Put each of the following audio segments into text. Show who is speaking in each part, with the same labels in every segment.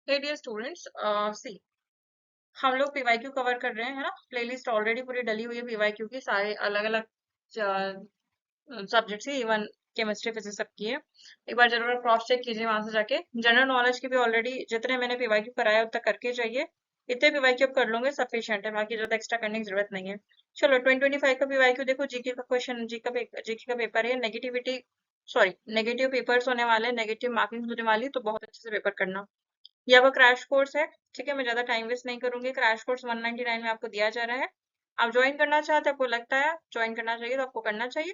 Speaker 1: Hey dear students, see हम लोग PYQ cover कर रहे हैं, है ना। प्लेलिस्ट ऑलरेडी पूरी डली हुई है पीवाईक्यू की, सारे अलग अलग सब्जेक्ट की, इवन केमिस्ट्री फिजिक्स सबकी है। एक बार जरूर क्रॉस चेक कीजिए वहां से जाके। जनरल नॉलेज की भी ऑलरेडी जितने मैंने पीवाईक्यू कराया उतना करके जाइए। इतने पीवाईक्यू कर लूंगे सफिशिएंट है, बाकी ज्यादा एक्स्ट्रा करने की जरूरत नहीं है। चलो 2025 का पीवाईक्यू देखो। जीके का क्वेश्चन, जीके का पेपर है। नेगेटिविटी सॉरी नेगेटिव पेपर्स होने वाले, नेगेटिव मार्किंग होने वाली, तो बहुत अच्छे से पेपर करना। ये आपका क्रैश कोर्स है, ठीक है। मैं ज्यादा टाइम वेस्ट नहीं करूंगी। क्रैश कोर्स 199 में आपको दिया जा रहा है। आप ज्वाइन करना चाहते हैं, आपको लगता है ज्वाइन करना चाहिए, तो आपको करना चाहिए।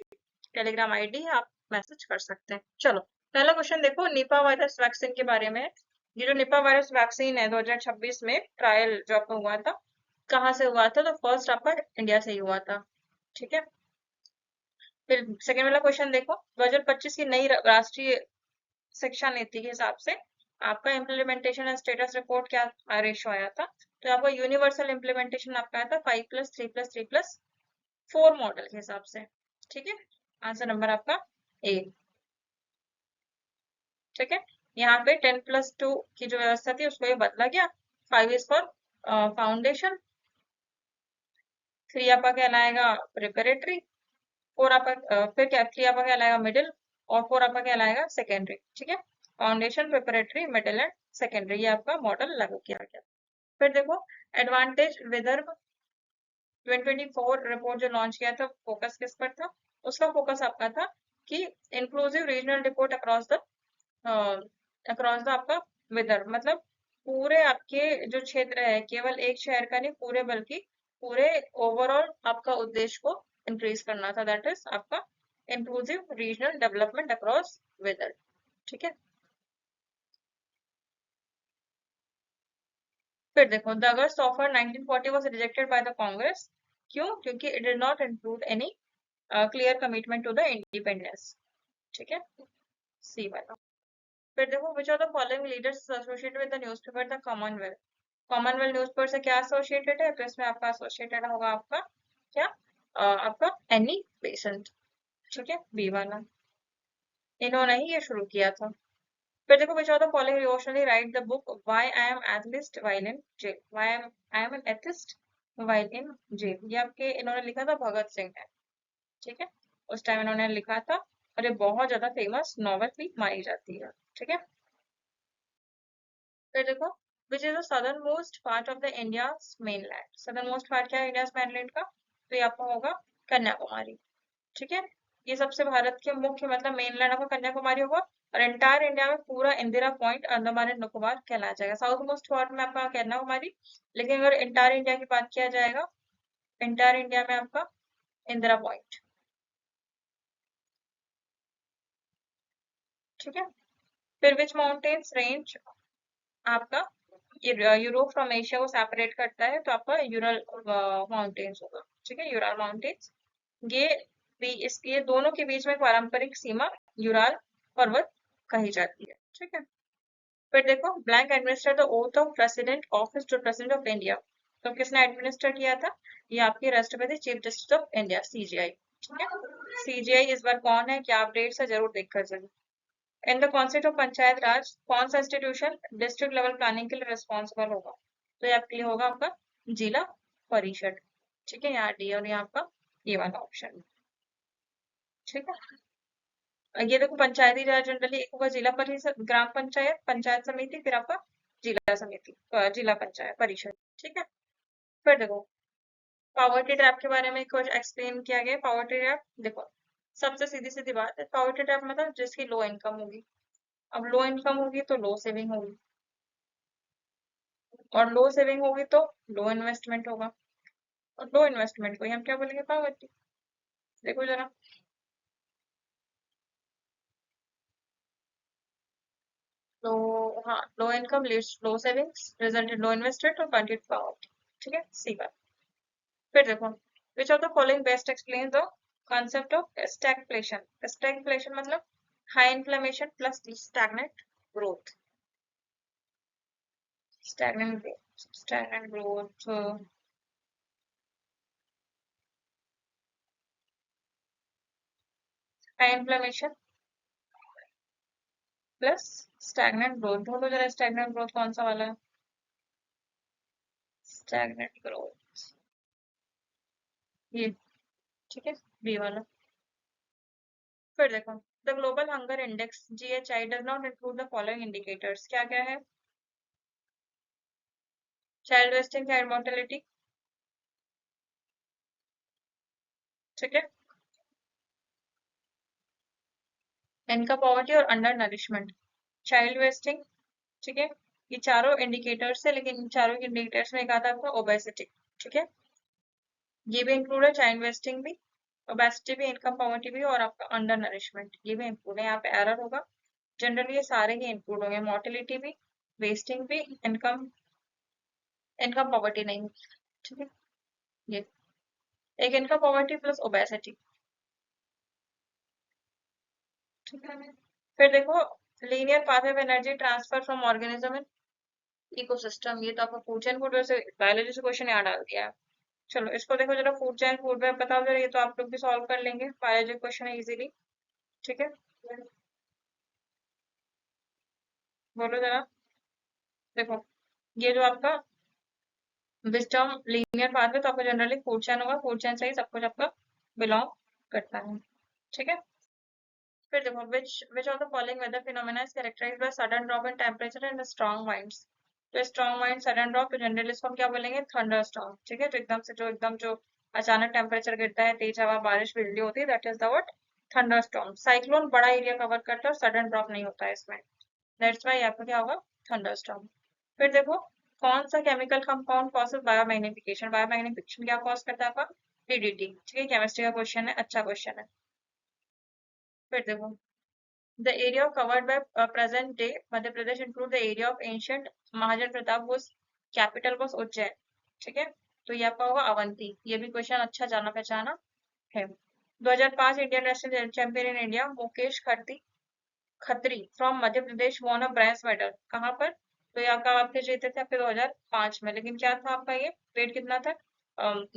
Speaker 1: टेलीग्राम आईडी है, आप मैसेज कर सकते हैं। चलो पहला क्वेश्चन देखो, निपा वायरस वैक्सीन के बारे में। ये जो निपा वायरस वैक्सीन है 2026 में ट्रायल जो आपका हुआ था, कहाँ से हुआ था? तो फर्स्ट आपका इंडिया से ही हुआ था, ठीक है। फिर सेकेंड वाला क्वेश्चन देखो, 2025 की नई राष्ट्रीय शिक्षा नीति के हिसाब से आपका इम्प्लीमेंटेशन एंड स्टेटस रिपोर्ट क्या रेशो आया था? तो आपका यूनिवर्सल इम्प्लीमेंटेशन आपका आया था 5+3+3+4 मॉडल के हिसाब से, ठीक है। आंसर नंबर आपका ए, ठीक है। यहाँ पे 10+2 की जो व्यवस्था थी उसको ये बदला गया। 5 इज फॉर फाउंडेशन, 3 आपका कहलाएगा प्रिपरेटरी, 4 आपका फिर क्या 3 आपका कहलाएगा मिडिल, और 4 आपका कहलाएगा सेकेंडरी, ठीक है। Foundation, preparatory, middle and secondary, ये आपका मॉडल लागू किया गया। फिर देखो, एडवांटेज विदर्भ 2024 रिपोर्ट जो लॉन्च किया था, फोकस किस पर था? उसका फोकस आपका था कि inclusive regional report across the आपका विदर्भ, मतलब पूरे आपके जो क्षेत्र है, केवल एक शहर का नहीं पूरे, बल्कि पूरे ओवरऑल आपका उद्देश्य को इंक्रीज करना था। दैट इज आपका inclusive regional development across Vidarbha, ठीक है। फिर देखो, the August offer 1940 was rejected by the Congress। क्यों? क्योंकि it did not include any clear commitment to the independence, ठीक है। सी वाला। फिर देखो, which of the following leaders is associated with the newspaper the Commonwealth? Commonwealth newspaper से क्या associated है? तो इसमें आपका एसोसिएटेड होगा आपका क्या, आपका एनी बेसेंट, ठीक है, बी वाला। इन्होंने ही ये शुरू किया था। फिर देखो, which of the following devotionally write the book Why I am atheist while in jail? I am an atheist while in jail। ये आपके इन्होंने लिखा था भगत सिंह है, ठीक है। उस टाइम इन्होंने लिखा था, और ये बहुत ज्यादा फेमस नॉवेल भी मानी जाती है, ठीक है। फिर देखो, which is the southernmost part of the India's mainland? southernmost part क्या है इंडिया mainland का? तो ये आपका होगा कन्याकुमारी, ठीक है। ये सबसे भारत के मुख्य, मतलब मेनलैंड आपका कन्याकुमारी होगा। और एंटायर इंडिया में पूरा इंदिरा पॉइंट अंडमान एंड निकोबार कहलाया जाएगा। साउथ मोस्ट पार्ट में आपका कन्याकुमारी, लेकिन अगर एंटायर इंडिया की बात किया जाएगा, एंटायर इंडिया में आपका इंदिरा पॉइंट, ठीक है। फिर विच माउंटेन्स रेंज आपका यूरोप फ्रॉम एशिया को सेपरेट करता है? तो आपका यूरल माउंटेन्स होगा, ठीक है, यूरल माउंटेन्स। ये भी इसके दोनों के बीच में पारंपरिक सीमा यूराल पर्वत कही जाती है, ठीक है। फिर देखो, blank administer the oath of president office to president of India. तो किसने एडमिनिस्टर किया था? ये आपके राष्ट्रपति chief justice of India, CJI, ठीक है। सीजीआई इस बार कौन है, क्या अपडेट्स है, जरूर देखकर जाइए। In the concept of panchayat raj, कौन सा इंस्टीट्यूशन डिस्ट्रिक्ट लेवल प्लानिंग के लिए रिस्पॉन्सिबल होगा? तो ये आपके लिए होगा आपका जिला परिषद, ठीक है। यहाँ डी और यहाँ आपका ये वाला ऑप्शन, ठीक है। ये देखो, पंचायती राज जनरली एक होगा जिला परिषद, ग्राम पंचायत, पंचायत समिति, फिर आपका जिला समिति, जिला पंचायत परिषद, ठीक है। फिर देखो, पॉवर्टी ट्रैप के बारे में कुछ एक्सप्लेन किया गया। पॉवर्टी ट्रैप देखो, सबसे सीधी सीधी बात है, पॉवर्टी ट्रैप मतलब जिसकी लो इनकम होगी। अब लो इनकम होगी तो लो सेविंग होगी, और लो सेविंग होगी तो लो इन्वेस्टमेंट होगा, और लो इन्वेस्टमेंट को ही हम क्या बोलेंगे, पॉवर्टी। देखो जरा, तो हाँ, low income leads low savings, result in low investment और कंटिन्यूड पॉवर्टी, ठीक है, सी बात। फिर देखो, which of the following best explain the concept of stagflation? Stagflation मतलब high inflation plus stagnant growth, stagnant growth, high inflation plus stagnant growth, ढूंढो जरा स्टैग्नेंट ग्रोथ कौन सा वाला है। स्टैग्नेंट ग्रोथ ये, ठीक है, बी वाला। फिर देखो, the global hunger index GHI does not include the following indicators, क्या क्या है। चाइल्ड वेस्टिंग, चाइल्ड मोर्टेलिटी, ठीक है, इनकम पॉवर्टी और अंडर नरिशमेंट। चाइल्ड वेस्टिंग, ठीक है, ये चारों इंडिकेटर्स है, लेकिन इन चारों इंडिकेटर्स में एक आता है आपका ओबेसिटी, ठीक है, ये भी इंक्लूड है, चाइल्ड वेस्टिंग भी, ओबेसिटी भी, इनकम पॉवर्टी भी, और आपका अंडर नरिशमेंट ये भी इंक्लूड है। यहाँ पे एरर होगा, जनरली ये सारे ही इंक्लूड होंगे, मोर्टेलिटी भी, वेस्टिंग भी, इनकम इनकम पॉवर्टी नहीं, ठीक है, ये एक इनकम पॉवर्टी प्लस ओबेसिटी, ठीक है। फिर देखो, linear path of energy transfer from organism in ecosystem, ये तो आपको फूड चेन फूड से बायोलॉजी से क्वेश्चन यहाँ डाल दिया है। चलो इसको देखो जरा, फूड चेन फूड वेब बताओ जरा, ये तो आप लोग भी सॉल्व कर लेंगे, बायोलॉजी क्वेश्चन है इजीली, ठीक है, बोलो जरा। देखो, ये जो आपका विस्टर्म लीनियर पाथ है, तो आपका जनरली फूड चेन होगा, फूड चेन से ही सब कुछ आपका बिलोंग करता है, ठीक है। फिर देखो, which of the following weather phenomena is characterized by sudden drop in temperature and strong winds, तो स्ट्रॉन्ग वाइंड सडन ड्रॉप, तो जनरली इसको हम क्या बोलेंगे, थंडर स्टॉर्म, ठीक है, तो एकदम जो अचानक टेम्परेचर गिरता है, तेज हवा बारिश बिजली होती है, that is the what, thunder storm. Cyclone बड़ा एरिया कवर करता है और सडन ड्रॉप नहीं होता है इसमें, दैट्स वाई आपका क्या होगा, थंडर स्टॉर्म। फिर देखो, कौन सा chemical compound causes biomagnification, biomagnification क्या कॉज करता है आपका, PDT, ठीक है, केमिस्ट्री का क्वेश्चन है, अच्छा क्वेश्चन है। फिर देखो, the area covered by present day Madhya Pradesh include the area of ancient Mahajan Pratap whose capital was Ujjain, ठीक है, तो ये आपका होगा अवंती, ये भी क्वेश्चन अच्छा जाना पहचाना है। 2005 Indian national champion in India Mukesh Khatri from Madhya Pradesh von a bronze medal, कहाँ पर, तो ये आपका आपके जीते थे आपके 2005 में, लेकिन क्या था आपका ये वेट कितना था,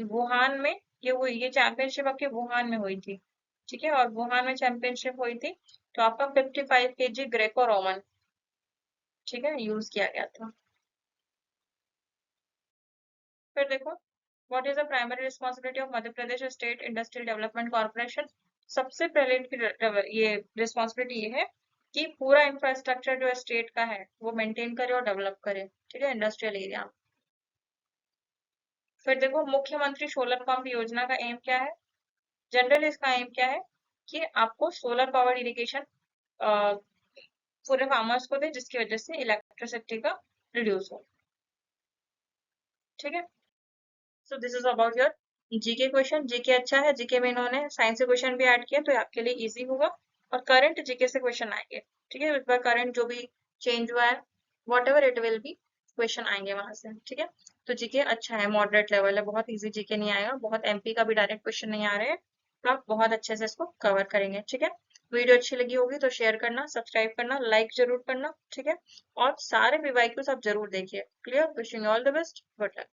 Speaker 1: वुहान में ये हुई, ये चैंपियनशिप आपकी वुहान में हुई थी, ठीक है, और वुहान में चैंपियनशिप हुई थी, तो आपका 55 kg ग्रेको रोमन, ठीक है, यूज किया गया था। फिर देखो, what is the primary responsibility of Madhya Pradesh state industrial development corporation, सबसे पहले इनकी ये रिस्पॉन्सिबिलिटी ये है कि पूरा इंफ्रास्ट्रक्चर जो स्टेट का है वो मेंटेन करे और डेवलप करे, ठीक है, इंडस्ट्रियल एरिया में। फिर देखो, मुख्यमंत्री सोलर पंप योजना का एम क्या है, जनरली इसका एम क्या है कि आपको सोलर पावर इरिगेशन पूरे फार्मर्स को दे, जिसकी वजह से इलेक्ट्रिसिटी का रिड्यूस हो, ठीक है। So this is about your GK question, GK अच्छा है, जीके में इन्होंने साइंस के क्वेश्चन भी ऐड किए, तो आपके लिए इजी होगा, और करंट जीके से क्वेश्चन आएंगे, ठीक है, इस बार करंट जो भी चेंज हुआ है what ever it will be, question आएंगे वहां से, ठीक है। तो जीके अच्छा है, मॉडरेट लेवल है, बहुत इजी जीके नहीं आएगा, बहुत एमपी का भी डायरेक्ट क्वेश्चन नहीं आ रहे हैं, तो आप बहुत अच्छे से इसको कवर करेंगे, ठीक है। वीडियो अच्छी लगी होगी तो शेयर करना, सब्सक्राइब करना, लाइक जरूर करना, ठीक है, और सारे पीवाईक्यूज आप जरूर देखिए। Clear, wishing all the best, good luck.